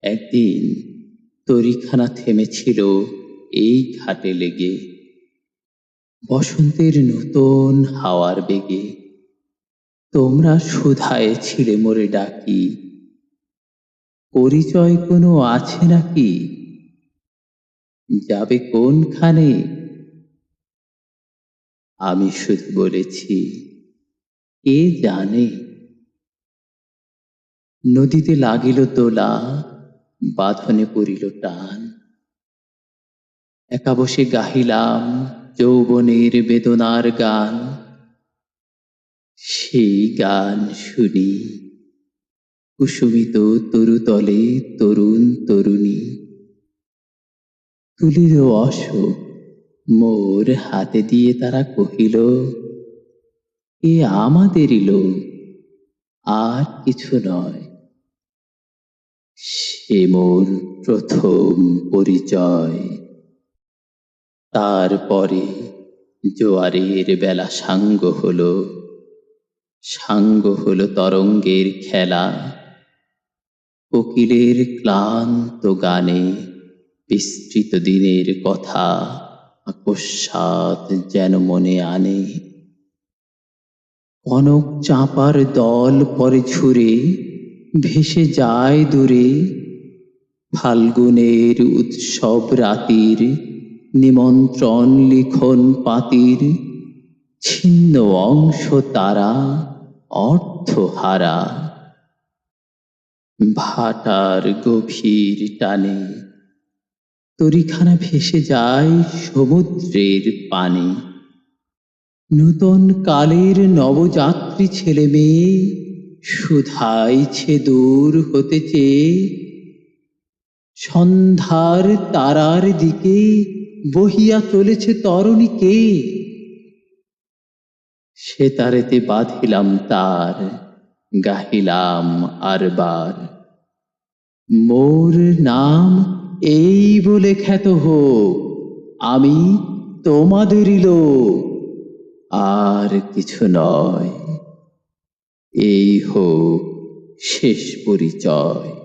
একদিন তরীখানা থেমেছিল এই ঘাটে লেগে, বসন্তের নতুন হাওয়ার বেগে। তোমরা সুধায় ছিলে মোরে ডাকি, পরিচয় কোনো আছে নাকি? যাবে কোনখানে? আমি শুধু বলেছি, কে জানে। নদীতে লাগিল দোলা, বাঁধনে পড়িল টান। একা বসে গাহিলাম যৌবনের বেদনার গান। সেই গান শুনি কুসুমিত তরুতলে তরুণ তরুণী। তুলির অশোক মোর হাতে দিয়ে তারা কহিল, এ আমাদেরই লোক, আর কিছু নয়। সে মোর প্রথম পরিচয়। তারপরে জোয়ারের বেলা সাঙ্গ হলো, সাঙ্গ হলো তরঙ্গের খেলা। কোকিলের ক্লান্ত গানে বিস্তৃত দিনের কথা আকস্মাৎ যেন মনে আনে। কনক চাঁপার দল পরে ঝুরে ভেসে যায় দূরে। ফাল্গুনের উৎসব রাতির নিমন্ত্রণ লিখন পাতির। ছিন্ন অংশ তারা অর্থহারা। ভাটার গভীর টানে তরীখানা ভেসে যায় সমুদ্রের পানে। নূতন কালের নবযাত্রী ছেলে মেয়ে শুধাইছে দূর হতে চেয়ে। সন্ধ্যার তারার দিকে বহিয়া চলেছে তরণী কে? সেতারেতে বাঁধিলাম তার, গাহিলাম আরবার, মোর নাম এই বলে খ্যাত হোক, আমি তোমাদেরই লোক, আর কিছু নয়। এই হোক শেষ পরিচয়।